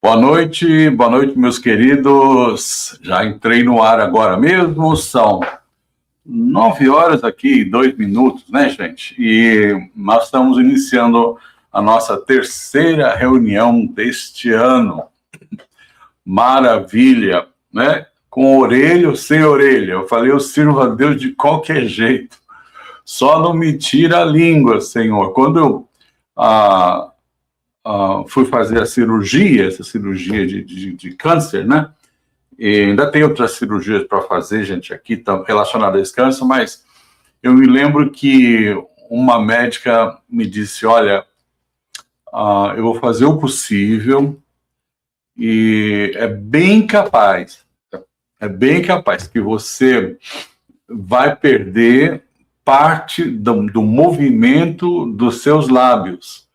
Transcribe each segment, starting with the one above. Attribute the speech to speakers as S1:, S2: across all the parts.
S1: Boa noite, meus queridos. Já entrei no ar agora mesmo, são 9 horas aqui, 2 minutos, né, gente? E nós estamos iniciando a nossa terceira reunião deste ano. Maravilha, né? Com orelha ou sem orelha. Eu falei, eu sirvo a Deus de qualquer jeito. Só não me tira a língua, Senhor. Quando eu fui fazer essa cirurgia de câncer, né? E ainda tem outras cirurgias para fazer, gente, aqui relacionadas a esse câncer, mas eu me lembro que uma médica me disse, olha, eu vou fazer o possível e é bem capaz que você vai perder parte do movimento dos seus lábios.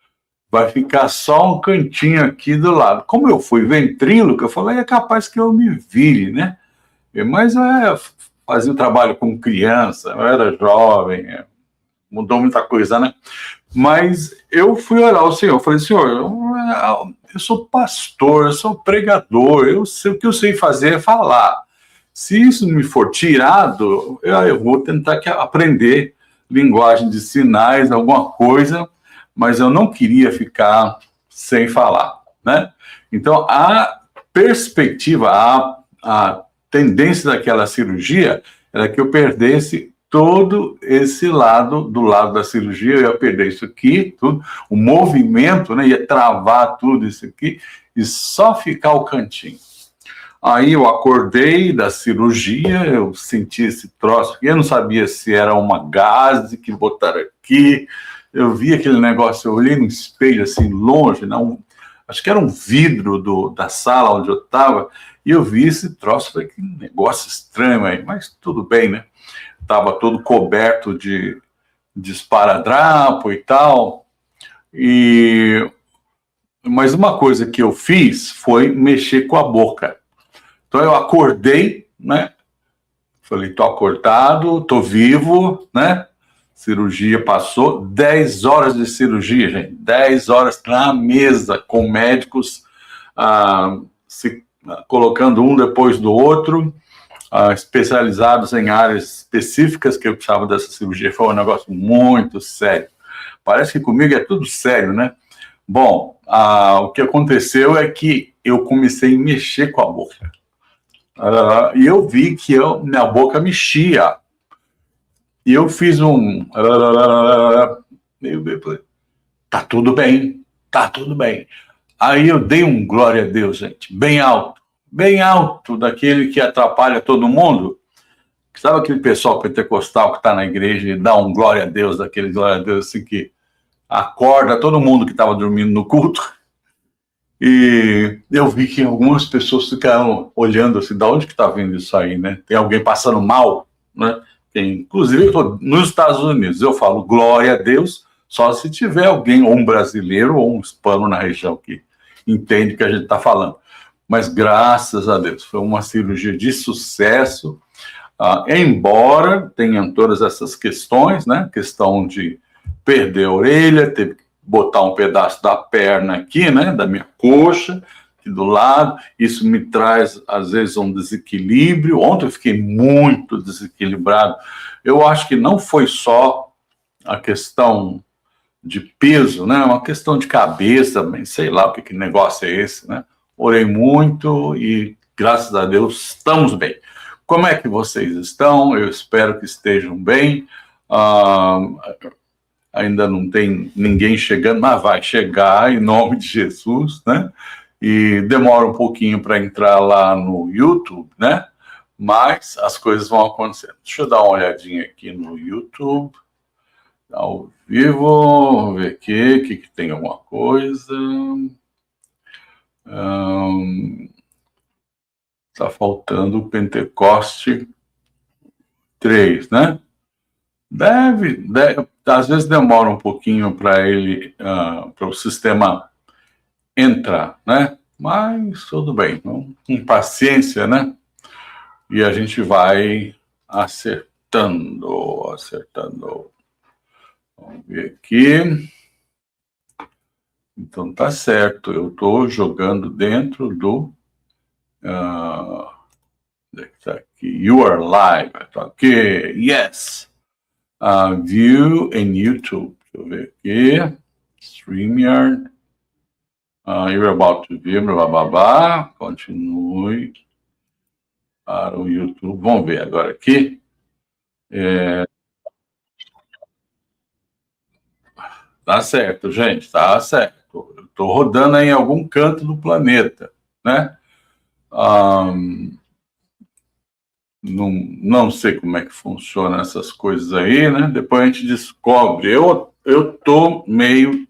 S1: Vai ficar só um cantinho aqui do lado. Como eu fui ventríloco, eu falei, é capaz que eu me vire, né? Mas fazia o trabalho com criança, eu era jovem, mudou muita coisa, né? Mas eu fui orar ao Senhor, eu falei, Senhor, eu sou pastor, eu sou pregador, eu sei o que eu sei fazer é falar. Se isso me for tirado, eu vou tentar aprender linguagem de sinais, alguma coisa, mas eu não queria ficar sem falar, né? Então, a perspectiva, a tendência daquela cirurgia era que eu perdesse todo esse lado, do lado da cirurgia, eu ia perder isso aqui, tudo, o movimento, né, ia travar tudo isso aqui, e só ficar o cantinho. Aí eu acordei da cirurgia, eu senti esse troço aqui, eu não sabia se era uma gaze que botaram aqui, eu vi aquele negócio, eu olhei no espelho assim, longe, não, acho que era um vidro da sala onde eu estava, e eu vi esse troço, falei, que negócio estranho aí, mas tudo bem, né? Estava todo coberto de esparadrapo e tal, mas uma coisa que eu fiz foi mexer com a boca. Então eu acordei, né? Falei, tô acordado, tô vivo, né? Cirurgia passou, 10 horas de cirurgia, gente, 10 horas na mesa, com médicos colocando um depois do outro, especializados em áreas específicas que eu precisava dessa cirurgia. Foi um negócio muito sério. Parece que comigo é tudo sério, né? Bom, o que aconteceu é que eu comecei a mexer com a boca. E eu vi que minha boca mexia. E eu fiz tá tudo bem, tá tudo bem. Aí eu dei um glória a Deus, gente, bem alto, daquele que atrapalha todo mundo. Sabe aquele pessoal pentecostal que está na igreja e dá um glória a Deus, daquele glória a Deus assim que acorda todo mundo que estava dormindo no culto? E eu vi que algumas pessoas ficaram olhando assim, da onde que está vindo isso aí, né? Tem alguém passando mal, né? Inclusive, nos Estados Unidos, eu falo glória a Deus, só se tiver alguém, ou um brasileiro, ou um hispano na região que entende o que a gente está falando. Mas graças a Deus, foi uma cirurgia de sucesso, embora tenham todas essas questões, né? Questão de perder a orelha, teve que botar um pedaço da perna aqui, né? Da minha coxa, aqui do lado. Isso me traz, às vezes, um desequilíbrio. Ontem eu fiquei muito desequilibrado. Eu acho que não foi só a questão de peso, né? Uma questão de cabeça, sei lá o que negócio é esse, né? Orei muito e, graças a Deus, estamos bem. Como é que vocês estão? Eu espero que estejam bem. Ainda não tem ninguém chegando, mas vai chegar em nome de Jesus, né? E demora um pouquinho para entrar lá no YouTube, né? Mas as coisas vão acontecendo. Deixa eu dar uma olhadinha aqui no YouTube, ao vivo, vamos ver aqui, que tem alguma coisa. Tá faltando o Pentecoste 3, né? Deve, às vezes demora um pouquinho para ele, para o sistema entrar, né? Mas tudo bem, com paciência, né? E a gente vai acertando. Vamos ver aqui. Então tá certo, eu estou jogando dentro do... tá aqui, you are live, tá ok, yes. View em YouTube, deixa eu ver aqui, StreamYard, you're about to view, blá, blá, blá, continue para o YouTube, vamos ver agora aqui. Tá certo, gente, tá certo. Eu tô rodando aí em algum canto do planeta, né? Não sei como é que funciona essas coisas aí, né? Depois a gente descobre. Eu tô meio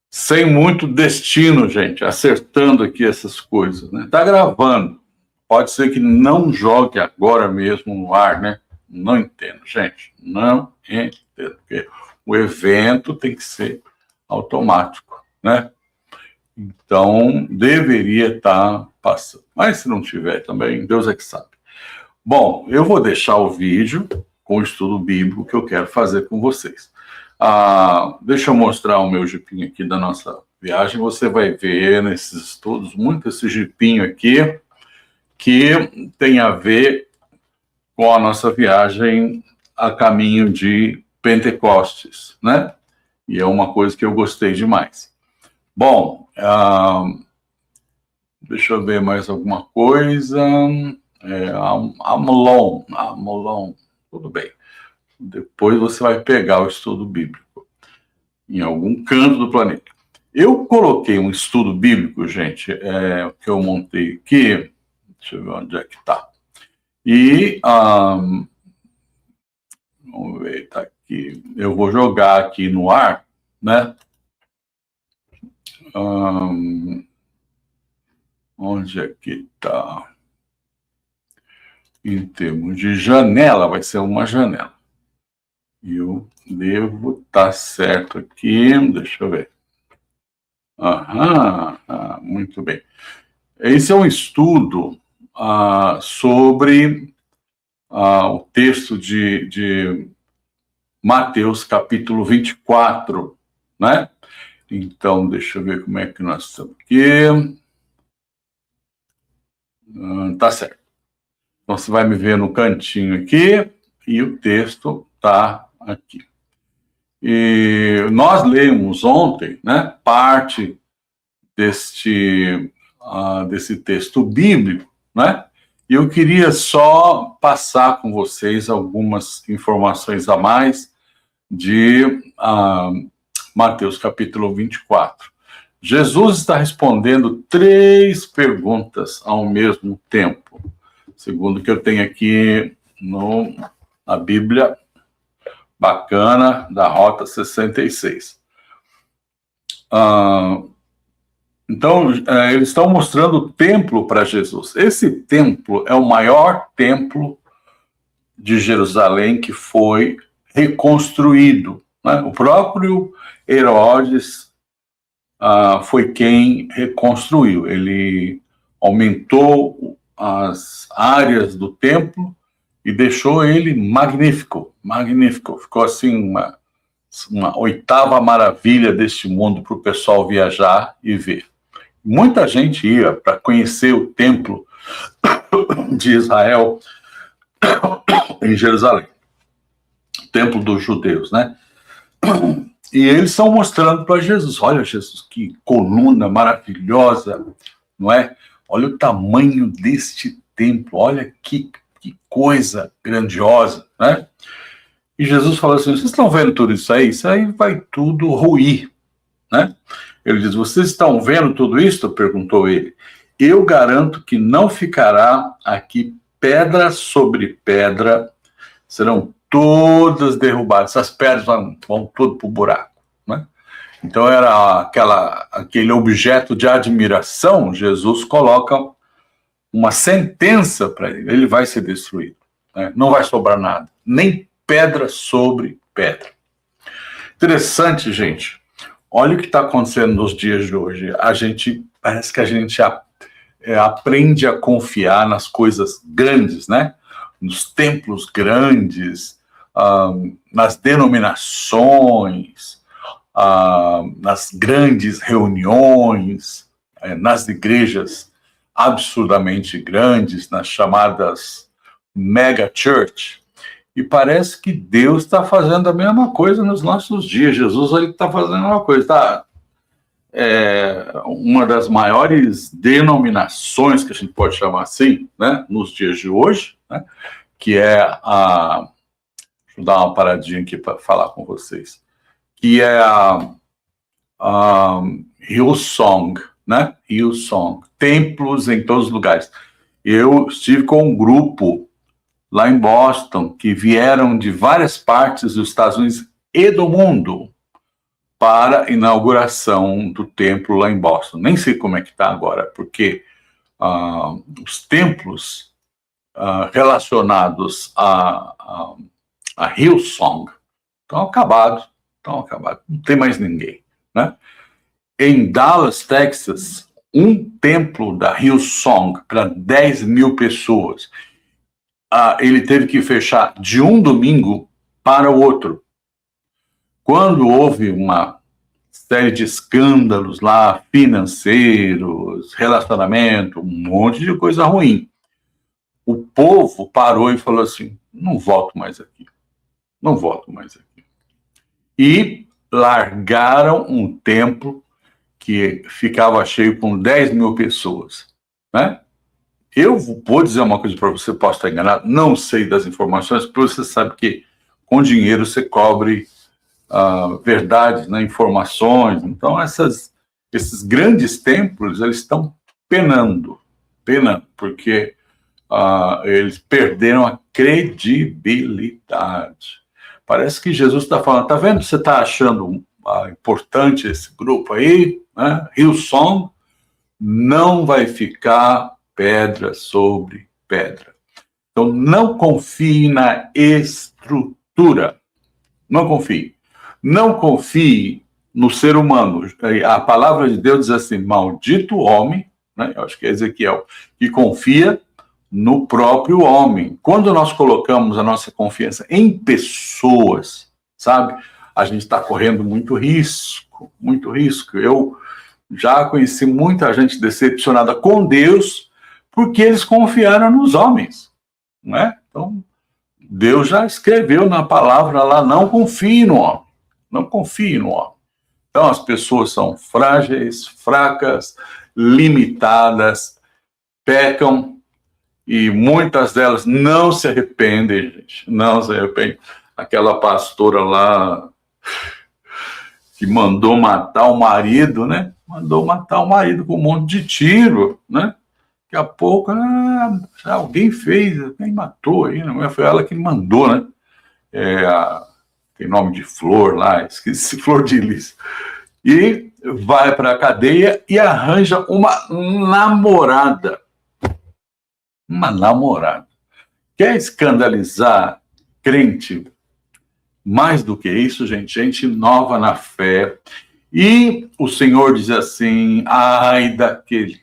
S1: sem muito destino, gente, acertando aqui essas coisas, né? Tá gravando. Pode ser que não jogue agora mesmo no ar, né? Não entendo, gente. Não entendo. Porque o evento tem que ser automático, né? Então, deveria estar passando. Mas se não tiver também, Deus é que sabe. Bom, eu vou deixar o vídeo com o estudo bíblico que eu quero fazer com vocês. Deixa eu mostrar o meu jipinho aqui da nossa viagem. Você vai ver nesses estudos muito esse jipinho aqui que tem a ver com a nossa viagem a caminho de Pentecostes, né? E é uma coisa que eu gostei demais. Bom, deixa eu ver mais alguma coisa. Amolon, tudo bem. Depois você vai pegar o estudo bíblico em algum canto do planeta. Eu coloquei um estudo bíblico, gente, que eu montei aqui. Deixa eu ver onde é que tá. E vamos ver, tá aqui. Eu vou jogar aqui no ar, né? Onde é que tá? Em termos de janela, vai ser uma janela. Eu devo estar certo aqui. Deixa eu ver. Muito bem. Esse é um estudo sobre o texto de Mateus, capítulo 24, né? Então, deixa eu ver como é que nós estamos aqui. Tá certo. Então, você vai me ver no cantinho aqui e o texto está aqui. E nós lemos ontem, né, parte desse texto bíblico, né? E eu queria só passar com vocês algumas informações a mais de Mateus capítulo 24. Jesus está respondendo 3 perguntas ao mesmo tempo, segundo o que eu tenho aqui na Bíblia bacana da Rota 66. Então, eles estão mostrando o templo para Jesus. Esse templo é o maior templo de Jerusalém que foi reconstruído, né? O próprio Herodes foi quem reconstruiu. Ele aumentou as áreas do templo e deixou ele magnífico, magnífico. Ficou assim uma 8ª maravilha deste mundo para o pessoal viajar e ver. Muita gente ia para conhecer o templo de Israel em Jerusalém, o templo dos judeus, né? E eles estão mostrando para Jesus, olha Jesus, que coluna maravilhosa, não é? Olha o tamanho deste templo, olha que coisa grandiosa, né? E Jesus falou assim, vocês estão vendo tudo isso aí? Isso aí vai tudo ruir, né? Ele diz, vocês estão vendo tudo isso? Perguntou ele. Eu garanto que não ficará aqui pedra sobre pedra, serão todas derrubadas, essas pedras vão tudo para o buraco, né? Então era aquele objeto de admiração, Jesus coloca uma sentença para ele, ele vai ser destruído, né? Não vai sobrar nada, nem pedra sobre pedra. Interessante, gente. Olha o que está acontecendo nos dias de hoje. Parece que a gente aprende a confiar nas coisas grandes, né? Nos templos grandes, nas denominações, nas grandes reuniões, nas igrejas absurdamente grandes, nas chamadas mega church, e parece que Deus está fazendo a mesma coisa nos nossos dias. Jesus está fazendo a mesma coisa, tá? Uma das maiores denominações, que a gente pode chamar assim, né, nos dias de hoje, né, que é a... Deixa eu dar uma paradinha aqui para falar com vocês. Que é a Hillsong, né? Hillsong. Templos em todos os lugares. Eu estive com um grupo lá em Boston que vieram de várias partes dos Estados Unidos e do mundo para a inauguração do templo lá em Boston. Nem sei como é que está agora, porque os templos relacionados a Hillsong estão acabados, não tem mais ninguém, né? Em Dallas, Texas, um templo da Hillsong para 10 mil pessoas, ele teve que fechar de um domingo para o outro. Quando houve uma série de escândalos lá, financeiros, relacionamento, um monte de coisa ruim, o povo parou e falou assim, não volto mais aqui. E largaram um templo que ficava cheio com 10 mil pessoas, né? Eu vou dizer uma coisa para você, posso estar enganado, não sei das informações, porque você sabe que com dinheiro você cobre verdades, né, informações. Então, esses grandes templos, eles estão penando, porque eles perderam a credibilidade. Parece que Jesus está falando, tá vendo? Você está achando importante esse grupo aí, né? Hillsong, não vai ficar pedra sobre pedra. Então, não confie na estrutura. Não confie. Não confie no ser humano. A palavra de Deus diz assim, maldito o homem, né? Eu acho que é Ezequiel, que confia no próprio homem. Quando nós colocamos a nossa confiança em pessoas, sabe? A gente está correndo muito risco. Eu já conheci muita gente decepcionada com Deus porque eles confiaram nos homens, não é? Então, Deus já escreveu na palavra lá, não confie no homem. Então, as pessoas são frágeis, fracas, limitadas, pecam, e muitas delas não se arrependem, gente, não se arrependem. Aquela pastora lá que mandou matar o marido, né? Mandou matar o marido com um monte de tiro, né? Daqui a pouco, alguém fez, quem matou aí, não foi ela que mandou, né? Tem nome de flor lá, esqueci, flor de lis. E vai para a cadeia e arranja uma namorada. Quer escandalizar crente? Mais do que isso, gente nova na fé. E o Senhor diz assim, ai daquele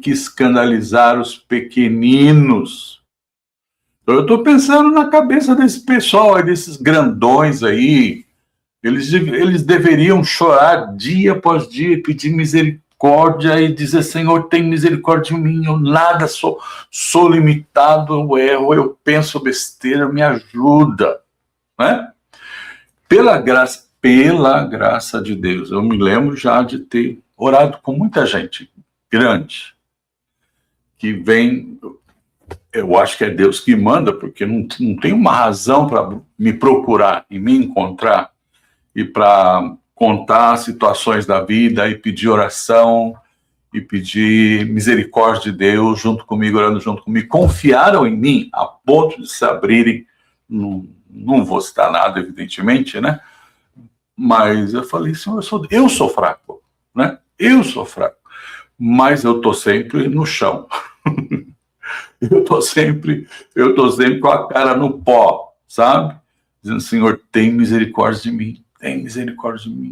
S1: que escandalizar os pequeninos. Eu estou pensando na cabeça desse pessoal, desses grandões aí. Eles deveriam chorar dia após dia, pedir misericórdia e dizer, Senhor, tem misericórdia de mim, eu nada sou limitado, eu erro, eu penso besteira, me ajuda, né? Pela graça de Deus, eu me lembro já de ter orado com muita gente grande, que vem, eu acho que é Deus que manda, porque não tem uma razão para me procurar e me encontrar, e para contar situações da vida e pedir oração e pedir misericórdia de Deus junto comigo, orando junto comigo. Confiaram em mim a ponto de se abrirem. Não vou citar nada, evidentemente, né? Mas eu falei, Senhor, eu sou fraco, né? Eu sou fraco, mas eu estou sempre no chão. Eu estou sempre com a cara no pó, sabe? Dizendo, Senhor, tem misericórdia de mim.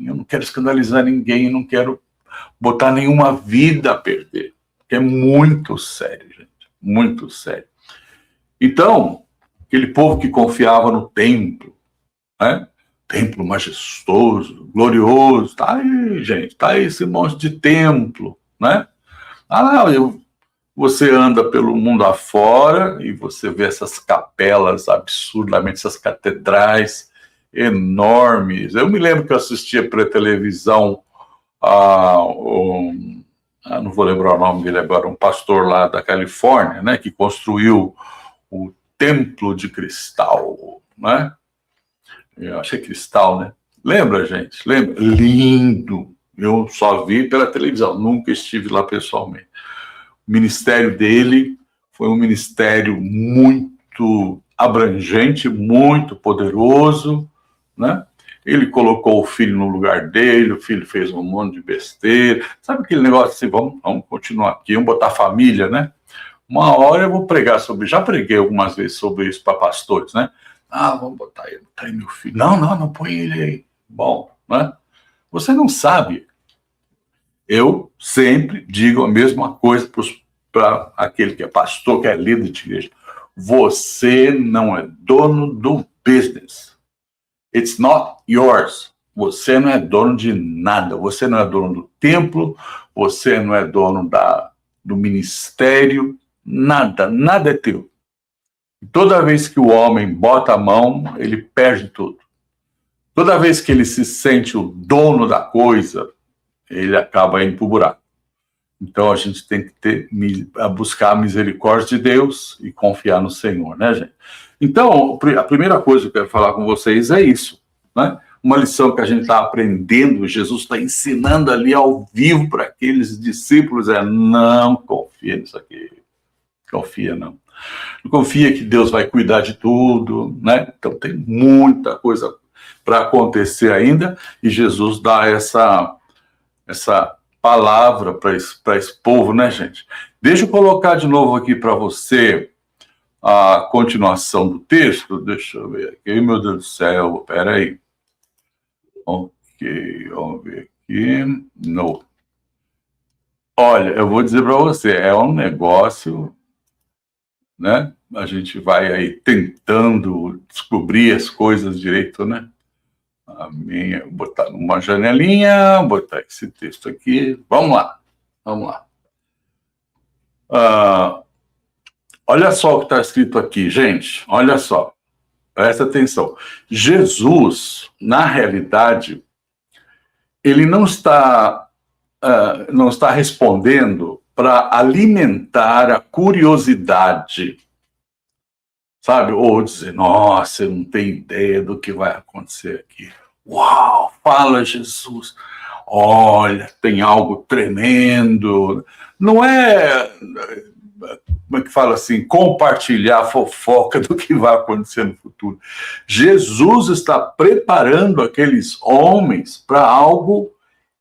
S1: Eu não quero escandalizar ninguém, eu não quero botar nenhuma vida a perder. É muito sério, gente, muito sério. Então, aquele povo que confiava no templo, né? Templo majestoso, glorioso, tá aí, gente, tá aí esse monte de templo, né? Você anda pelo mundo afora e você vê essas capelas absurdamente, essas catedrais enormes. Eu me lembro que eu assistia pela televisão não vou lembrar o nome dele agora, um pastor lá da Califórnia, né, que construiu o Templo de Cristal, né? Eu achei cristal, né? Lembra, gente? Lembra? Lindo. Eu só vi pela televisão, nunca estive lá pessoalmente. O ministério dele foi um ministério muito abrangente, muito poderoso, né? Ele colocou o filho no lugar dele, o filho fez um monte de besteira. Sabe aquele negócio assim, vamos continuar aqui, vamos botar família, né? Uma hora eu vou pregar sobre, já preguei algumas vezes sobre isso para pastores, né? Vamos botar aí meu filho. Não põe ele aí. Bom, né? Você não sabe. Eu sempre digo a mesma coisa para aquele que é pastor, que é líder de igreja. Você não é dono do business. It's not yours. Você não é dono de nada. Você não é dono do templo. Você não é dono do ministério. Nada é teu. Toda vez que o homem bota a mão, ele perde tudo. Toda vez que ele se sente o dono da coisa, ele acaba indo para o buraco. Então a gente tem que buscar a misericórdia de Deus e confiar no Senhor, né, gente? Então, a primeira coisa que eu quero falar com vocês é isso, né? Uma lição que a gente está aprendendo, Jesus está ensinando ali ao vivo para aqueles discípulos, não confia nisso aqui. Confia, não. Não confia que Deus vai cuidar de tudo, né? Então tem muita coisa para acontecer ainda, e Jesus dá essa palavra para esse povo, né, gente? Deixa eu colocar de novo aqui para você a continuação do texto. Deixa eu ver aqui, meu Deus do céu, peraí. Ok, vamos ver aqui. Não. Olha, eu vou dizer para você, é um negócio, né? A gente vai aí tentando descobrir as coisas direito, né? Vou botar numa janelinha, botar esse texto aqui. Vamos lá. Olha só o que está escrito aqui, gente. Olha só. Presta atenção. Jesus, na realidade, ele não está respondendo para alimentar a curiosidade, sabe? Ou dizer, nossa, eu não tenho ideia do que vai acontecer aqui. Uau, fala Jesus. Olha, tem algo tremendo. Não é, como é que fala assim, compartilhar a fofoca do que vai acontecer no futuro. Jesus está preparando aqueles homens para algo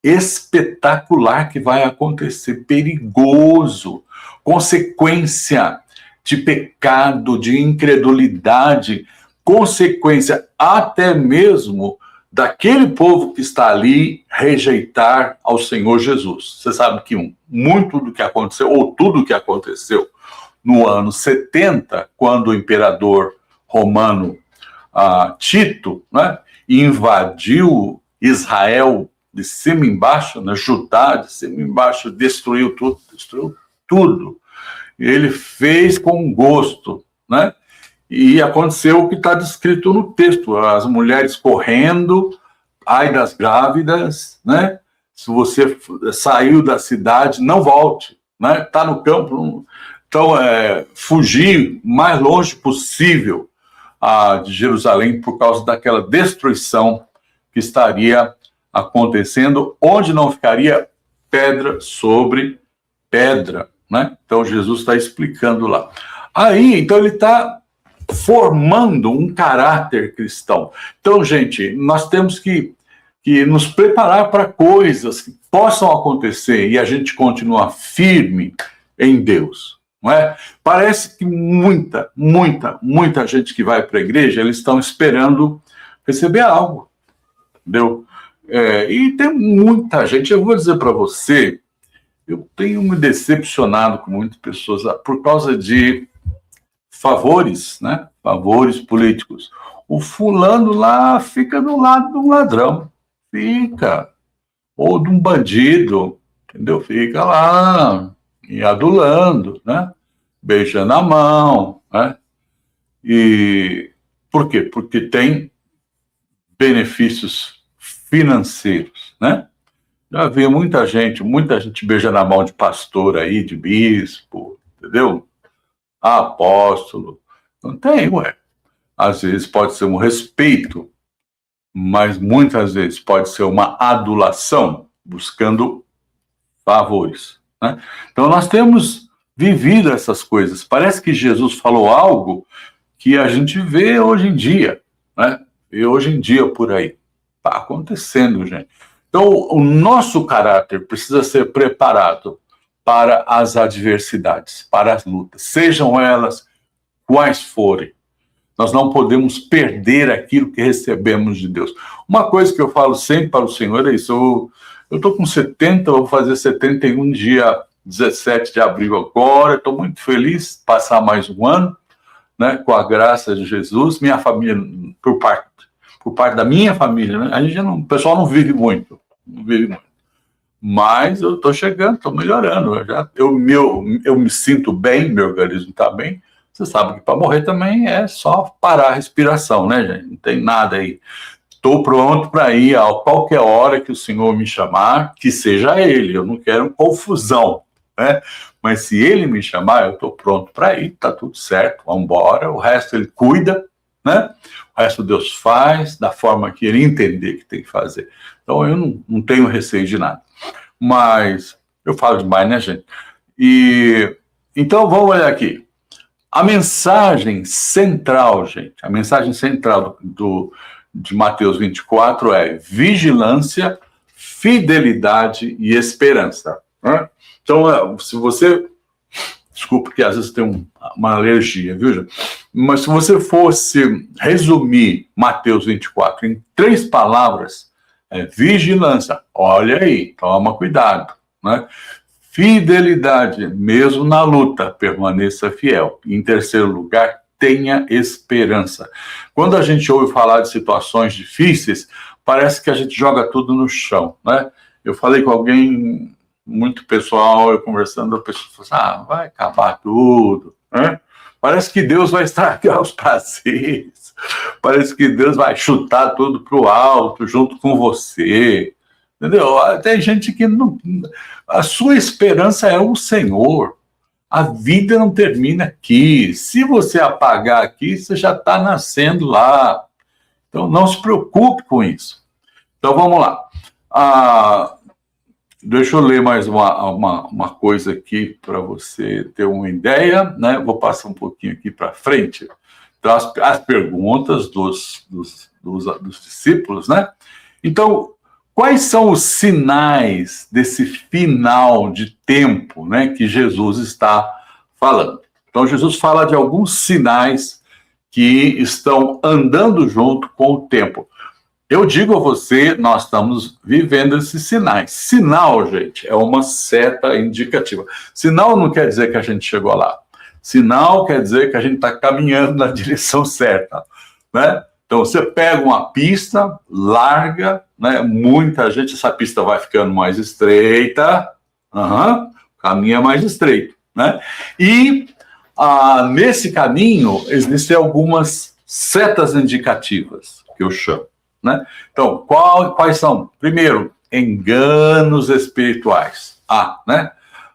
S1: espetacular que vai acontecer, perigoso, consequência de pecado, de incredulidade, consequência até mesmo daquele povo que está ali rejeitar ao Senhor Jesus. Você sabe que muito do que aconteceu, ou tudo que aconteceu no ano 70, quando o imperador romano Tito, né, invadiu Israel de cima embaixo, né, Judá de cima embaixo, destruiu tudo. Ele fez com gosto, né? E aconteceu o que está descrito no texto, as mulheres correndo, ai das grávidas, né? Se você saiu da cidade, não volte, né? Está no campo, então fugir o mais longe possível de Jerusalém por causa daquela destruição que estaria acontecendo, onde não ficaria pedra sobre pedra, né? Então Jesus está explicando lá. Aí, então ele está formando um caráter cristão. Então, gente, nós temos que nos preparar para coisas que possam acontecer e a gente continuar firme em Deus, não é? Parece que muita gente que vai para a igreja, eles estão esperando receber algo, entendeu? E tem muita gente, eu vou dizer para você, eu tenho me decepcionado com muitas pessoas por causa de favores, né? Favores políticos. o fulano lá fica do lado de um ladrão. Fica. Ou de um bandido, entendeu? Fica lá, e adulando, né? Beijando a mão, né? E por quê? Porque tem benefícios financeiros, né? Já vi muita gente beijando a mão de pastor aí, de bispo, entendeu? Apóstolo. Não tem, ué. Às vezes pode ser um respeito, mas muitas vezes pode ser uma adulação, buscando favores, né? Então nós temos vivido essas coisas. Parece que Jesus falou algo que a gente vê hoje em dia, né? E hoje em dia por aí. Está acontecendo, gente. Então, o nosso caráter precisa ser preparado para as adversidades, para as lutas, sejam elas quais forem. Nós não podemos perder aquilo que recebemos de Deus. Uma coisa que eu falo sempre para o Senhor é isso. Eu estou com 70, vou fazer 71 dia 17 de abril agora. Estou muito feliz de passar mais um ano, né, com a graça de Jesus. Minha família, por parte da minha família, né, a gente o pessoal não vive muito, mas eu estou chegando, estou melhorando. Eu me sinto bem, meu organismo está bem. Você sabe que para morrer também é só parar a respiração, né, gente? Não tem nada aí. Estou pronto para ir a qualquer hora que o Senhor me chamar, que seja Ele. Eu não quero confusão, né? Mas se Ele me chamar, eu estou pronto para ir, tá tudo certo, vamos embora. O resto Ele cuida, né? O resto Deus faz da forma que Ele entender que tem que fazer. Então eu não tenho receio de nada. Mas eu falo demais, né, gente? Então vamos olhar aqui. A mensagem central, gente, a mensagem central de Mateus 24 é vigilância, fidelidade e esperança, né? Então, se você... Desculpa que às vezes tem uma alergia, viu, gente? Mas se você fosse resumir Mateus 24 em 3 palavras, é vigilância. Olha aí, toma cuidado, né? Fidelidade, mesmo na luta, permaneça fiel. Em terceiro lugar, tenha esperança. Quando a gente ouve falar de situações difíceis, parece que a gente joga tudo no chão, né? Eu falei com alguém, muito pessoal, eu conversando, a pessoa falou assim, vai acabar tudo, né? Parece que Deus vai estragar os prazeres, parece que Deus vai chutar tudo para o alto junto com você, entendeu? Tem gente que não... A sua esperança é o Senhor. A vida não termina aqui. Se você apagar aqui, você já está nascendo lá. Então, não se preocupe com isso. Então, vamos lá. Deixa eu ler mais uma coisa aqui para você ter uma ideia, né? Vou passar um pouquinho aqui para frente. Então, as perguntas dos discípulos, né? Então, quais são os sinais desse final de tempo, né, que Jesus está falando? Então, Jesus fala de alguns sinais que estão andando junto com o tempo. Eu digo a você, nós estamos vivendo esses sinais. Sinal, gente, é uma seta indicativa. Sinal não quer dizer que a gente chegou lá. Sinal quer dizer que a gente está caminhando na direção certa, né? Então, você pega uma pista larga, né? Muita gente, essa pista vai ficando mais estreita, o caminho é mais estreito, né? E nesse caminho existem algumas setas indicativas, que eu chamo, né? Então, quais são? Primeiro, enganos espirituais. Né?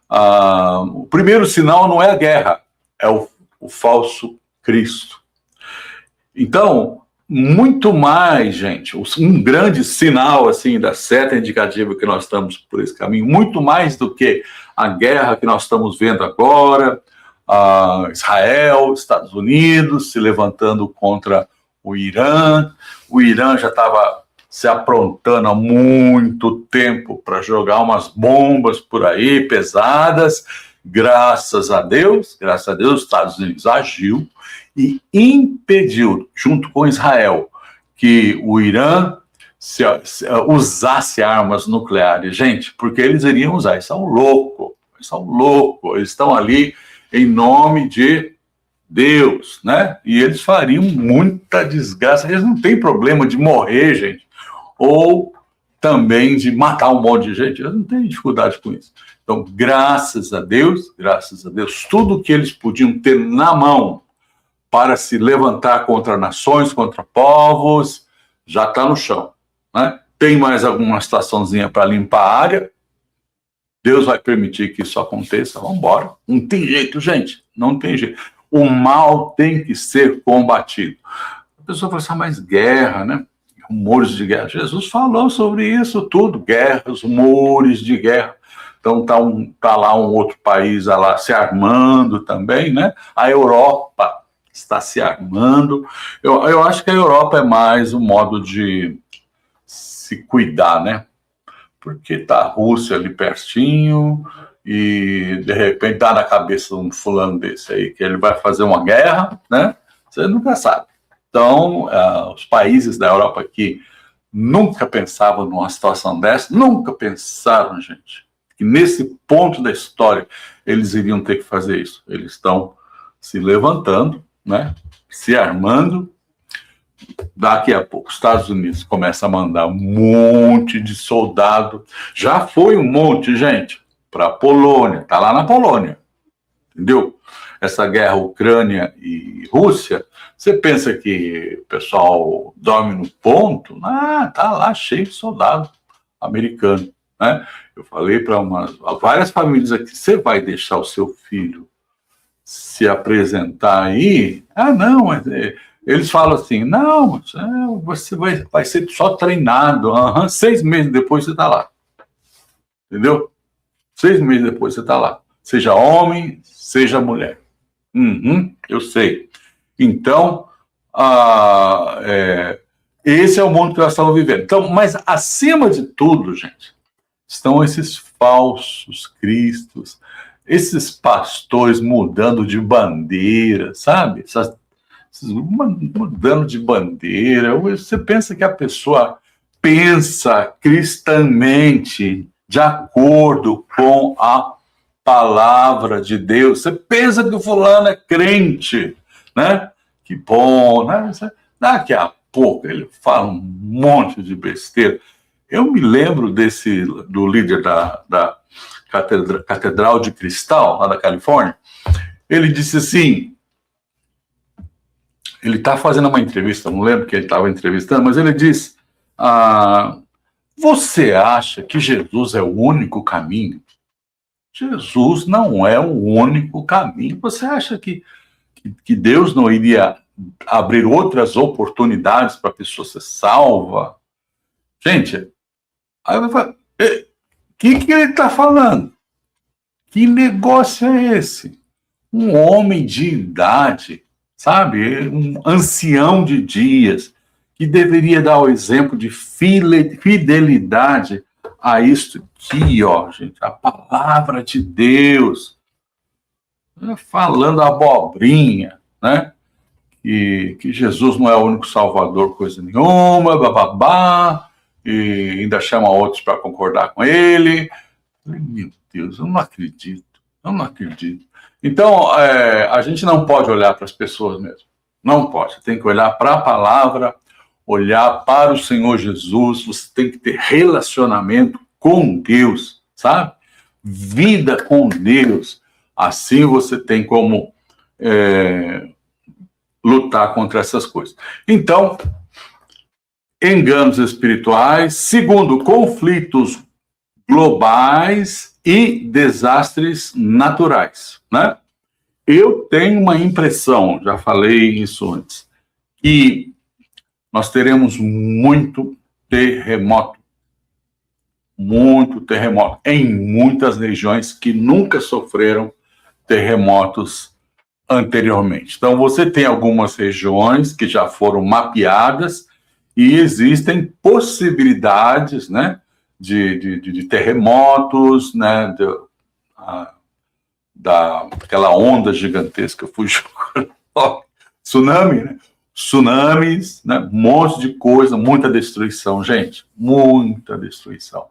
S1: O primeiro sinal não é a guerra, é o falso Cristo. Então, muito mais, gente, um grande sinal assim da seta indicativa que nós estamos por esse caminho, muito mais do que a guerra que nós estamos vendo agora, Israel, Estados Unidos se levantando contra o Irã. O Irã já estava se aprontando há muito tempo para jogar umas bombas por aí pesadas. Graças a Deus, os Estados Unidos agiu e impediu, junto com Israel, que o Irã usasse armas nucleares. Gente, porque eles iriam usar, eles são loucos, eles estão ali em nome de Deus, né? E eles fariam muita desgraça. Eles não têm problema de morrer, gente, ou também de matar um monte de gente. Eles não têm dificuldade com isso. Então, graças a Deus, tudo que eles podiam ter na mão para se levantar contra nações, contra povos, já está no chão, né? Tem mais alguma situaçãozinha para limpar a área? Deus vai permitir que isso aconteça, vamos embora. Não tem jeito, gente, não tem jeito. O mal tem que ser combatido. A pessoa fala assim, mas guerra, né? Rumores de guerra. Jesus falou sobre isso tudo, guerras, rumores de guerra. Então tá lá um outro país lá se armando também, né? A Europa está se armando. Eu acho que a Europa é mais um modo de se cuidar, né? Porque tá a Rússia ali pertinho e de repente tá na cabeça de um fulano desse aí que ele vai fazer uma guerra, né? Você nunca sabe. Então, os países da Europa que nunca pensavam numa situação dessa, nunca pensaram, gente, que nesse ponto da história eles iriam ter que fazer isso. Eles estão se levantando, né? Se armando. Daqui a pouco, os Estados Unidos começa a mandar um monte de soldado. Já foi um monte, gente, para a Polônia. Está lá na Polônia, entendeu? Essa guerra Ucrânia e Rússia, você pensa que o pessoal dorme no ponto? Ah, tá lá cheio de soldado americano, né? Eu falei para várias famílias aqui, você vai deixar o seu filho se apresentar aí? Ah, não, mas... Eles falam assim, não, você vai ser só treinado. 6 meses depois você está lá. Entendeu? 6 meses depois você está lá. Seja homem, seja mulher. Eu sei. Então, esse é o mundo que nós estamos vivendo. Então, mas acima de tudo, gente, estão esses falsos cristos, esses pastores mudando de bandeira, sabe? Mudando de bandeira. Você pensa que a pessoa pensa cristãmente de acordo com a palavra de Deus? Você pensa que o fulano é crente, né? Que bom, né? Daqui a pouco ele fala um monte de besteira. Eu me lembro do líder da Catedral de Cristal, lá da Califórnia. Ele disse assim, ele está fazendo uma entrevista, não lembro quem ele estava entrevistando, mas ele diz, você acha que Jesus é o único caminho? Jesus não é o único caminho. Você acha que Deus não iria abrir outras oportunidades para a pessoa ser salva? Gente, aí eu falo, o que ele está falando? Que negócio é esse? Um homem de idade, sabe, um ancião de dias, que deveria dar o exemplo de fidelidade a isto aqui, ó, gente, a palavra de Deus, falando abobrinha, né, que Jesus não é o único salvador, coisa nenhuma, bababá, e ainda chama outros para concordar com ele. Meu Deus, eu não acredito. Então, a gente não pode olhar para as pessoas mesmo. Não pode. Você tem que olhar para a palavra, olhar para o Senhor Jesus. Você tem que ter relacionamento com Deus, sabe? Vida com Deus. Assim você tem como lutar contra essas coisas. Então, enganos espirituais. Segundo, conflitos globais e desastres naturais, né? Eu tenho uma impressão, já falei isso antes, que nós teremos muito terremoto em muitas regiões que nunca sofreram terremotos anteriormente. Então, você tem algumas regiões que já foram mapeadas e existem possibilidades, né, de terremotos, né, daquela onda gigantesca, tsunami, né? Tsunamis, né? Um monte de coisa, muita destruição, gente, muita destruição.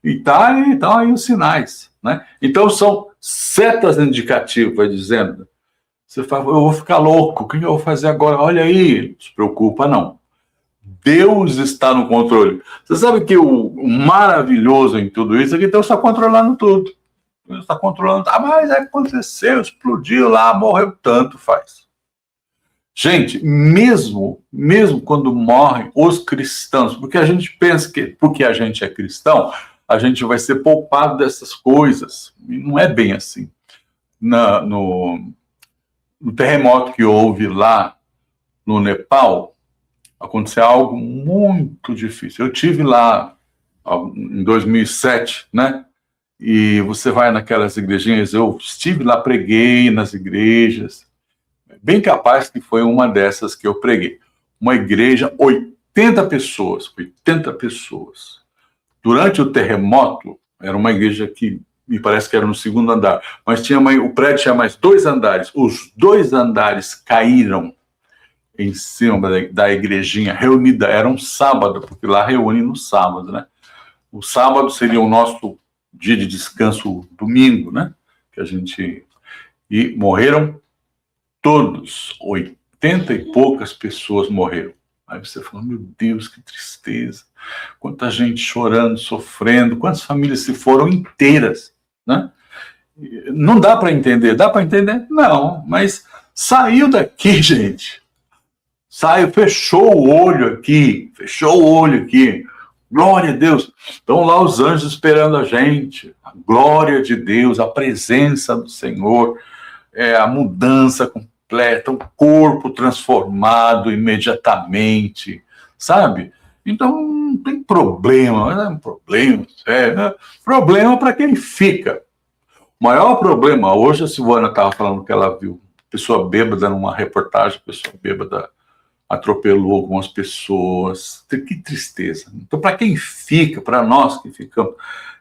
S1: E estão aí os sinais, né? Então são setas indicativas, dizendo, Você fala, eu vou ficar louco, o que eu vou fazer agora? Olha aí, não se preocupa não. Deus está no controle. Você sabe que o maravilhoso em tudo isso é que Deus está controlando tudo. Deus está controlando. Ah, mas aconteceu, explodiu lá, morreu, tanto faz. Gente, mesmo quando morrem os cristãos, porque a gente pensa que porque a gente é cristão, a gente vai ser poupado dessas coisas. E não é bem assim. No terremoto que houve lá no Nepal, aconteceu algo muito difícil. Eu tive lá em 2007, né? E você vai naquelas igrejinhas, eu estive lá, preguei nas igrejas, bem capaz que foi uma dessas que eu preguei. Uma igreja, 80 pessoas. Durante o terremoto, era uma igreja que me parece que era no segundo andar, mas o prédio tinha mais 2 andares. Os 2 andares caíram em cima da igrejinha reunida. Era um sábado, porque lá reúne no sábado, né? O sábado seria o nosso dia de descanso, domingo, né? Que a gente... E morreram todos, 80 e poucas pessoas morreram. Aí você fala, meu Deus, que tristeza. Quanta gente chorando, sofrendo, quantas famílias se foram inteiras, né? Não dá para entender. Dá para entender? Não, mas saiu daqui, gente. Saiu, fechou o olho aqui. Glória a Deus. Estão lá os anjos esperando a gente. A glória de Deus, a presença do Senhor, a mudança completa, o corpo transformado imediatamente, sabe? Então não tem problema, não é um problema sério, né? Problema para quem fica. O maior problema, hoje a Silvana estava falando que ela viu pessoa bêbada numa reportagem, pessoa bêbada atropelou algumas pessoas. Que tristeza. Então, para quem fica, para nós que ficamos,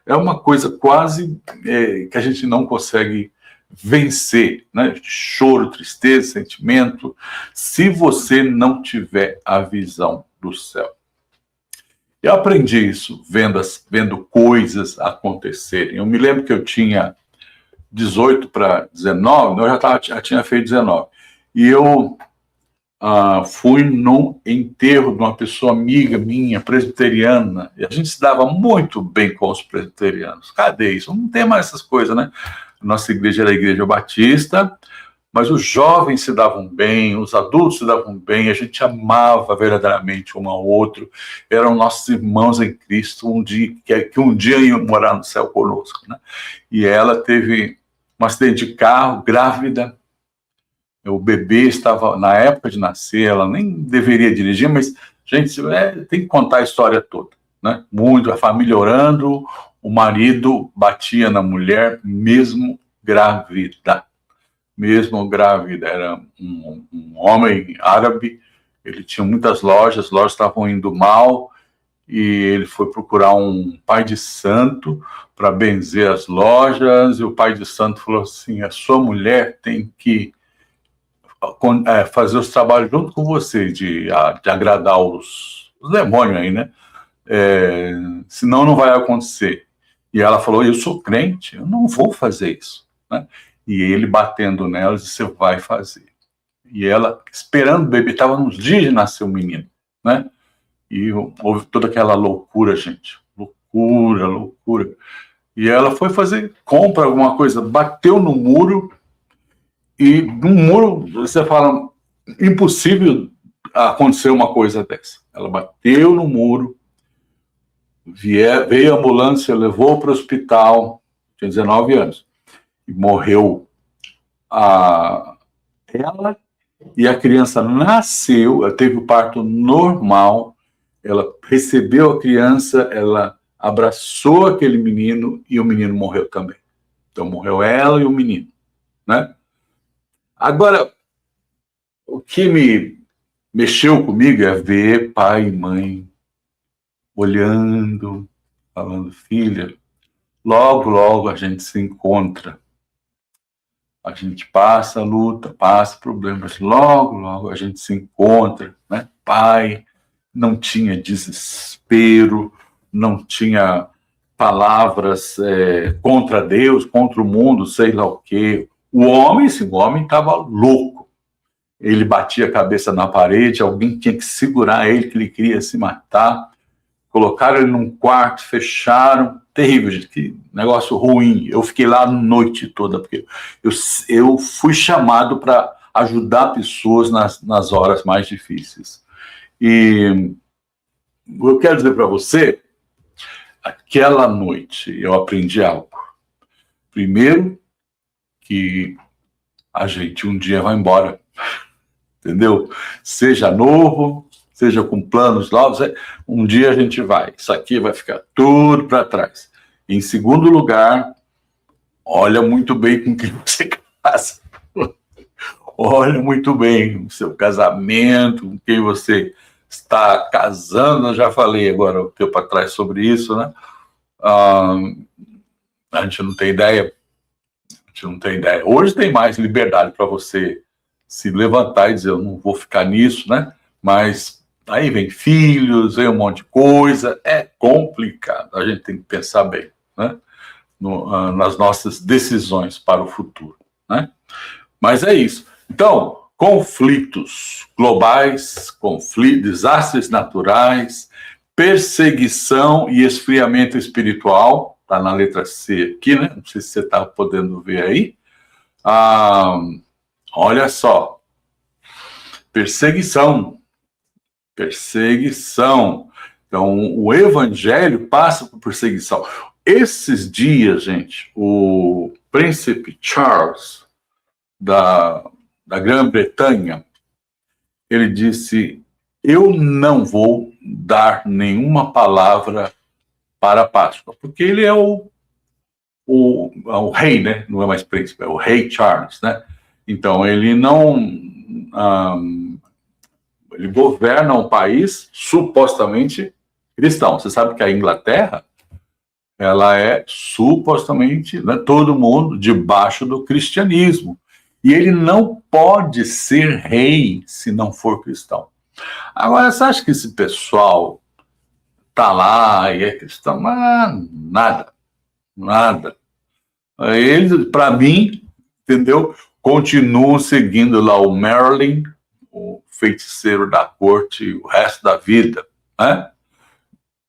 S1: é uma coisa quase que a gente não consegue vencer, né? Choro, tristeza, sentimento, se você não tiver a visão do céu. Eu aprendi isso vendo coisas acontecerem. Eu me lembro que eu tinha 18 para 19, eu já tinha feito 19, e eu fui num enterro de uma pessoa amiga minha, presbiteriana, e a gente se dava muito bem com os presbiterianos. Cadê isso? Não tem mais essas coisas, né? Nossa igreja era a igreja batista, mas os jovens se davam bem, os adultos se davam bem, a gente amava verdadeiramente um ao outro, eram nossos irmãos em Cristo, que um dia iam morar no céu conosco, né? E ela teve um acidente de carro, grávida. O bebê estava, na época de nascer, ela nem deveria dirigir, mas, gente, tem que contar a história toda, né? Muito, a família orando, o marido batia na mulher, mesmo grávida. Era um homem árabe, ele tinha muitas lojas, as lojas estavam indo mal, e ele foi procurar um pai de santo para benzer as lojas, e o pai de santo falou assim, a sua mulher tem que fazer os trabalhos junto com você, de agradar os demônios aí, né? Senão não vai acontecer. E ela falou, eu sou crente, eu não vou fazer isso, né? E ele batendo nela, disse, você vai fazer. E ela, esperando o bebê, estava nos dias de nascer o menino, né? E houve toda aquela loucura, gente. Loucura. E ela foi fazer compra, alguma coisa, bateu no muro, e no muro, você fala, impossível acontecer uma coisa dessa. Ela bateu no muro, veio a ambulância, levou para o hospital, tinha 19 anos, e morreu ela, e a criança nasceu, ela teve o parto normal, ela recebeu a criança, ela abraçou aquele menino, e o menino morreu também. Então morreu ela e o menino, né? Agora, o que me mexeu comigo é ver pai e mãe olhando, falando, filha, logo a gente se encontra. A gente passa a luta, passa problemas, logo a gente se encontra, né? Pai, não tinha desespero, não tinha palavras contra Deus, contra o mundo, sei lá o quê. O homem estava louco. Ele batia a cabeça na parede, alguém tinha que segurar ele, que ele queria se matar. Colocaram ele num quarto, fecharam. Terrível, gente, que negócio ruim. Eu fiquei lá a noite toda, porque eu fui chamado para ajudar pessoas nas horas mais difíceis. E eu quero dizer para você, aquela noite eu aprendi algo. Primeiro, que a gente um dia vai embora, entendeu? Seja novo, seja com planos novos, um dia a gente vai. Isso aqui vai ficar tudo para trás. Em segundo lugar, olha muito bem com quem você casa. Olha muito bem o seu casamento, com quem você está casando. Eu já falei agora um tempo atrás sobre isso, né? A gente não tem ideia. A gente não tem ideia. Hoje tem mais liberdade para você se levantar e dizer, eu não vou ficar nisso, né? Mas aí vem filhos, vem um monte de coisa, é complicado. A gente tem que pensar bem, né? Nas nossas decisões para o futuro, né? Mas é isso. Então, conflitos globais, desastres naturais, perseguição e esfriamento espiritual, está na letra C aqui, né? Não sei se você está podendo ver aí. Olha só, perseguição. Então, o evangelho passa por perseguição. Esses dias, gente, o príncipe Charles da Grã-Bretanha, ele disse, eu não vou dar nenhuma palavra para a Páscoa, porque ele é o rei, né? Não é mais príncipe, é o rei Charles, né? Então, ele não... ele governa um país supostamente cristão. Você sabe que a Inglaterra, ela é supostamente, né, todo mundo debaixo do cristianismo. E ele não pode ser rei se não for cristão. Agora, você acha que esse pessoal tá lá e é cristão? Nada. Eles, para mim, entendeu? Continuam seguindo lá o Merlin, o feiticeiro da corte, o resto da vida, né?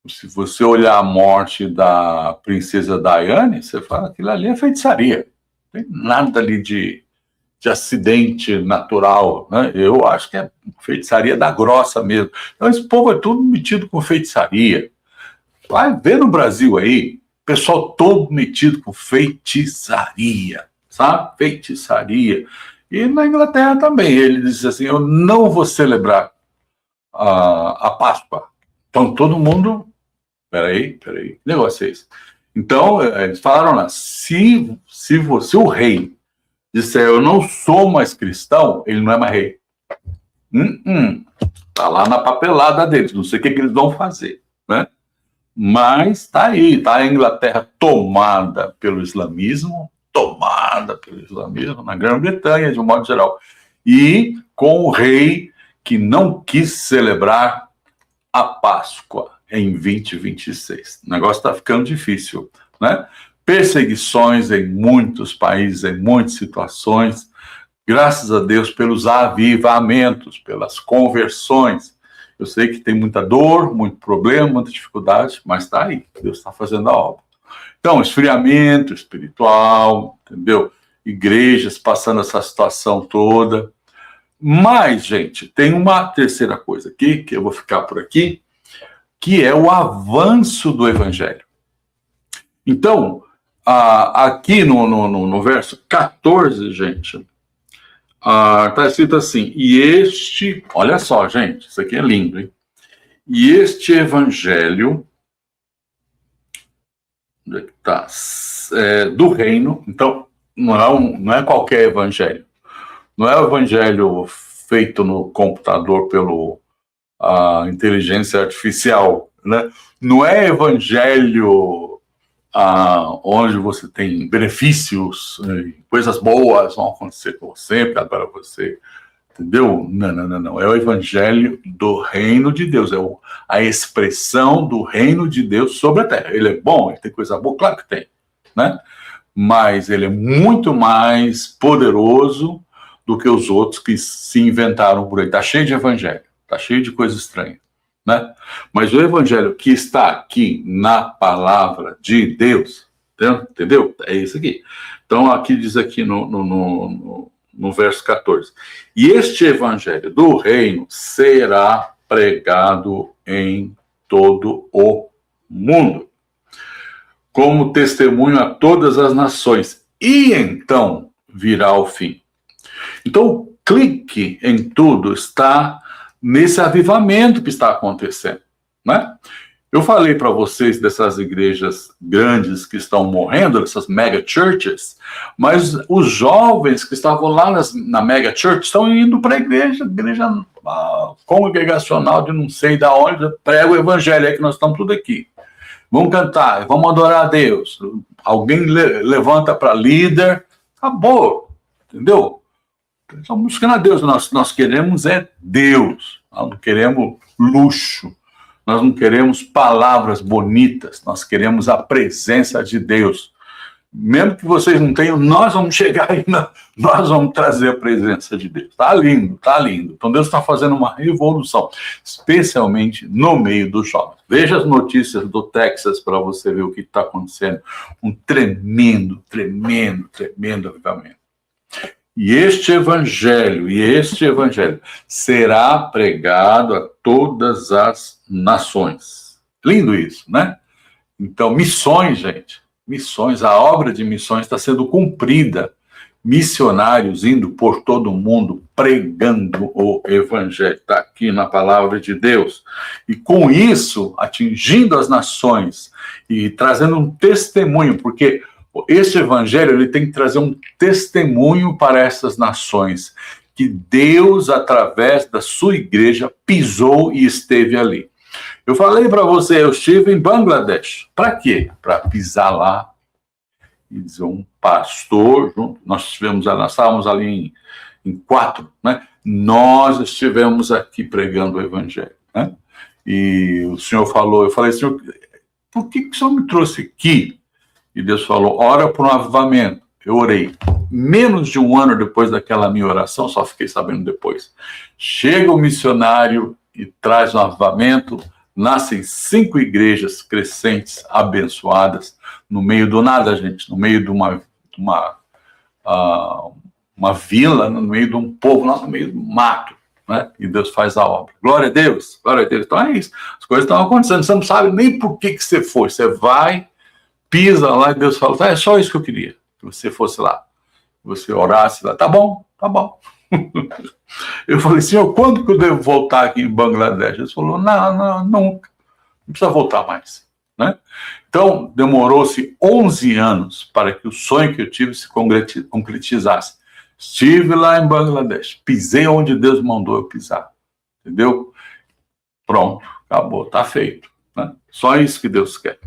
S1: Se você olhar a morte da princesa Diane, você fala que aquilo ali é feitiçaria. Não tem nada ali de acidente natural, né? Eu acho que é feitiçaria da grossa mesmo. Então, esse povo é tudo metido com feitiçaria. Vai ver no Brasil aí, pessoal todo metido com feitiçaria, sabe? Feitiçaria. E na Inglaterra também, ele diz assim, eu não vou celebrar a Páscoa. Então, todo mundo... Peraí, que negócio é esse? Então, eles falaram lá, se o rei disser eu não sou mais cristão, ele não é mais rei. Tá lá na papelada deles, não sei o que eles vão fazer, né? Mas tá aí, tá a Inglaterra tomada pelo islamismo, na Grã-Bretanha, de um modo geral, e com o rei que não quis celebrar a Páscoa em 2026. O negócio está ficando difícil, né? Perseguições em muitos países, em muitas situações, graças a Deus pelos avivamentos, pelas conversões. Eu sei que tem muita dor, muito problema, muita dificuldade, mas está aí, Deus está fazendo a obra. Então, esfriamento espiritual, entendeu? Igrejas passando essa situação toda. Mas, gente, tem uma terceira coisa aqui, que eu vou ficar por aqui, que é o avanço do evangelho. Então, aqui no verso 14, gente, está escrito assim, olha só, gente, isso aqui é lindo, hein? E este evangelho do reino, então, não é qualquer evangelho. Não é o evangelho feito no computador pelo inteligência artificial, né? Não é evangelho onde você tem benefícios, coisas boas vão acontecer com você, para você, entendeu? Não. É o evangelho do reino de Deus, é a expressão do reino de Deus sobre a terra. Ele é bom, ele tem coisa boa, claro que tem, né? mas ele é muito mais poderoso do que os outros que se inventaram por aí. Está cheio de evangelho, está cheio de coisa estranha, né? Mas o evangelho que está aqui na palavra de Deus, entendeu? É isso aqui. Então, aqui diz aqui no verso 14. E este evangelho do reino será pregado em todo o mundo, como testemunho a todas as nações. E então virá o fim. Então, o clique em tudo está nesse avivamento que está acontecendo, né? Eu falei para vocês dessas igrejas grandes que estão morrendo, dessas mega churches, mas os jovens que estavam lá na mega church estão indo para a igreja congregacional de não sei da onde, prega o evangelho, é que nós estamos tudo aqui. Vamos cantar, vamos adorar a Deus. Alguém levanta para líder, acabou, entendeu? Estamos buscando a Deus, nós queremos é Deus, nós não queremos luxo. Nós não queremos palavras bonitas, nós queremos a presença de Deus. Mesmo que vocês não tenham, nós vamos chegar aí, nós vamos trazer a presença de Deus. Tá lindo, tá lindo. Então Deus está fazendo uma revolução, especialmente no meio dos jovens. Veja as notícias do Texas para você ver o que está acontecendo. Um tremendo avivamento. E este evangelho será pregado a todas as nações. Lindo isso, né? Então, missões, gente. Missões, a obra de missões está sendo cumprida. Missionários indo por todo o mundo pregando o evangelho. Está aqui na palavra de Deus. E com isso, atingindo as nações e trazendo um testemunho, porque esse evangelho ele tem que trazer um testemunho para essas nações, que Deus, através da sua igreja, pisou e esteve ali. Eu falei para você, eu estive em Bangladesh. Para quê? Para pisar lá e dizer um pastor junto. Nós estávamos ali em 4, né? Nós estivemos aqui pregando o evangelho, né? E o senhor falou, eu falei, senhor, por que o senhor me trouxe aqui? E Deus falou, ora por um avivamento. Eu orei. Menos de um ano depois daquela minha oração, só fiquei sabendo depois. Chega o missionário e traz um avivamento. Nascem 5 igrejas crescentes, abençoadas, no meio do nada, gente. No meio de uma vila, no meio de um povo, lá no meio do mato. Né? E Deus faz a obra. Glória a Deus, glória a Deus. Então é isso. As coisas estão acontecendo. Você não sabe nem por que você foi. Você vai, pisa lá e Deus fala, é só isso que eu queria, que você fosse lá, que você orasse lá, tá bom. Eu falei, senhor, quando que eu devo voltar aqui em Bangladesh? Ele falou, não, nunca, não precisa voltar mais, né? Então, demorou-se 11 anos para que o sonho que eu tive se concretizasse. Estive lá em Bangladesh, pisei onde Deus mandou eu pisar, entendeu? Pronto, acabou, tá feito, né? Só isso que Deus quer.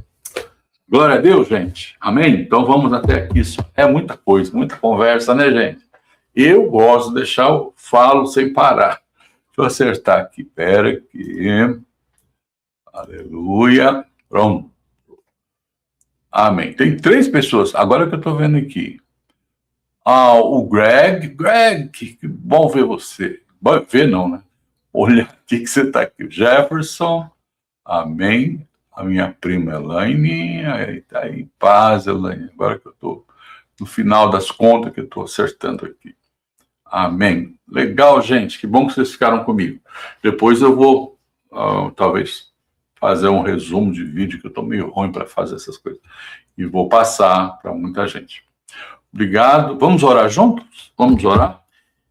S1: Glória a Deus, gente. Amém? Então vamos até aqui. Isso é muita coisa, muita conversa, né, gente? Eu gosto de deixar, eu falo sem parar. Deixa eu acertar aqui. Pera aqui. Aleluia. Pronto. Amém. Tem 3 pessoas. Agora que eu estou vendo aqui. O Greg, que bom ver você. Bom ver não, né? Olha aqui que você está aqui. O Jefferson. Amém. A minha prima Elaine, está aí em paz, Elaine. Agora que eu estou no final das contas que eu estou acertando aqui. Amém. Legal, gente. Que bom que vocês ficaram comigo. Depois eu vou, talvez, fazer um resumo de vídeo, que eu estou meio ruim para fazer essas coisas. E vou passar para muita gente. Obrigado. Vamos orar juntos? Vamos orar?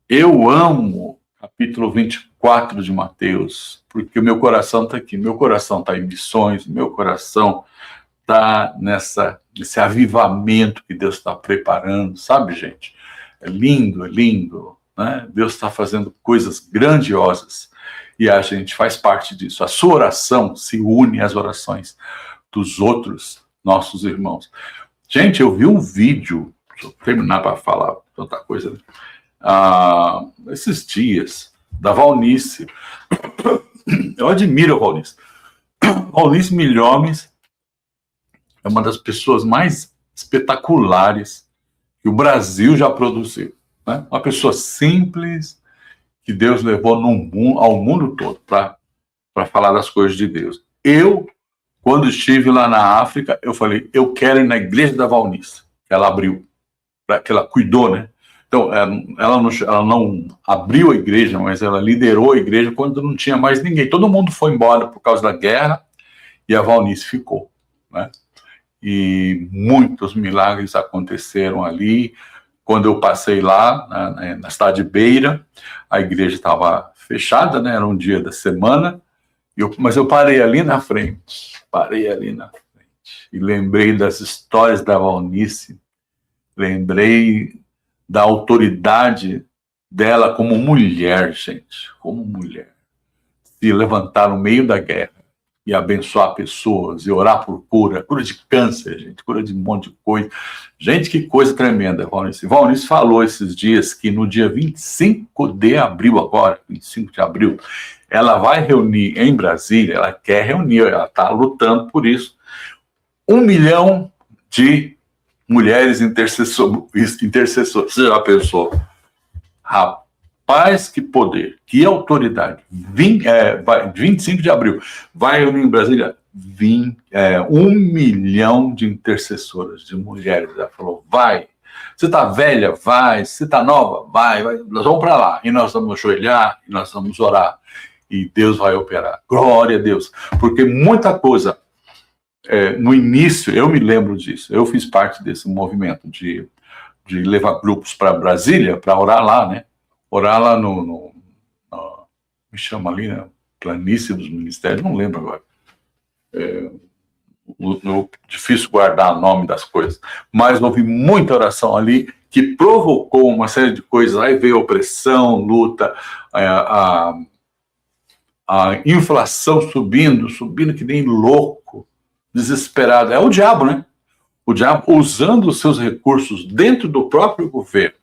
S1: Eu amo capítulo 24 de Mateus, porque o meu coração está aqui, meu coração está em missões, meu coração está nesse avivamento que Deus está preparando, sabe, gente? É lindo, né? Deus está fazendo coisas grandiosas e a gente faz parte disso. A sua oração se une às orações dos outros nossos irmãos. Gente, eu vi um vídeo, deixa eu terminar para falar tanta coisa, né? Esses dias, da Valnice. Eu admiro a Valnice. Valnice Milhomes é uma das pessoas mais espetaculares que o Brasil já produziu, né? Uma pessoa simples que Deus levou ao mundo todo para falar das coisas de Deus. Eu, quando estive lá na África, eu falei, eu quero ir na igreja da Valnice. Ela abriu, que ela cuidou, né? Então, ela não abriu a igreja, mas ela liderou a igreja quando não tinha mais ninguém. Todo mundo foi embora por causa da guerra e a Valnice ficou, né? E muitos milagres aconteceram ali. Quando eu passei lá, na cidade de Beira, a igreja estava fechada, né? Era um dia da semana, mas eu parei ali na frente, e lembrei das histórias da Valnice, lembrei da autoridade dela como mulher, gente, como mulher, se levantar no meio da guerra e abençoar pessoas, e orar por cura de câncer, gente, cura de um monte de coisa. Gente, que coisa tremenda, Valnice. Valnice falou esses dias que no dia 25 de abril, agora, 25 de abril, ela vai reunir em Brasília, ela quer reunir, ela está lutando por isso, 1 milhão de mulheres intercessoras. Você já pensou? Rapaz, que poder, que autoridade. 25 de abril, vai reunir em Brasília 1 milhão de intercessoras, de mulheres. Ela falou, vai. Você está velha? Vai. Você está nova? Vai. Nós vamos para lá. E nós vamos ajoelhar, e nós vamos orar. E Deus vai operar. Glória a Deus. Porque muita coisa... no início, eu me lembro disso, eu fiz parte desse movimento de levar grupos para Brasília, para orar lá, né? Orar lá me chama ali, né? Planície dos Ministérios, não lembro agora. Difícil guardar o nome das coisas, mas houve muita oração ali que provocou uma série de coisas. Aí veio a opressão, luta, a inflação subindo que nem louco, desesperado. É o diabo, né? O diabo usando os seus recursos dentro do próprio governo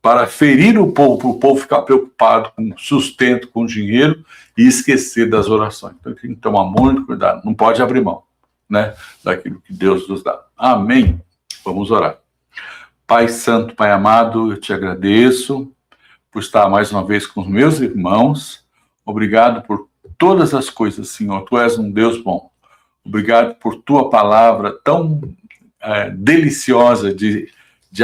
S1: para ferir o povo, para o povo ficar preocupado com sustento, com dinheiro e esquecer das orações. Então tem que tomar muito cuidado, não pode abrir mão, né, daquilo que Deus nos dá. Amém? Vamos orar. Pai Santo, Pai amado, eu te agradeço por estar mais uma vez com os meus irmãos. Obrigado por todas as coisas, Senhor. Tu és um Deus bom. Obrigado por tua palavra tão deliciosa de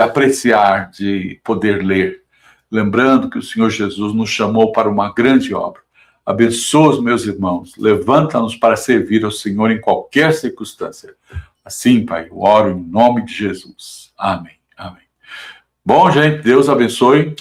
S1: apreciar, de poder ler. Lembrando que o Senhor Jesus nos chamou para uma grande obra. Abençoa os meus irmãos. Levanta-nos para servir ao Senhor em qualquer circunstância. Assim, Pai, eu oro em nome de Jesus. Amém. Amém. Bom, gente, Deus abençoe.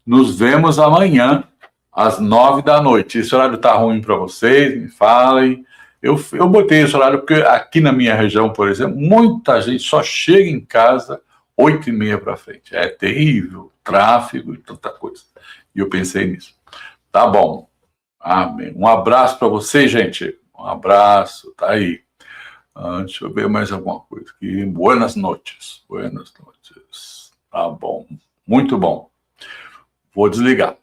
S1: Nos vemos amanhã, às 9 da noite. Esse horário está ruim para vocês? Me falem. Eu botei esse horário porque aqui na minha região, por exemplo, muita gente só chega em casa 8h30 para frente. É terrível, tráfego e tanta coisa. E eu pensei nisso. Tá bom. Amém. Um abraço para vocês, gente. Um abraço. Tá aí. Deixa eu ver mais alguma coisa aqui. Buenas noches. Buenas noches. Tá bom. Muito bom. Vou desligar.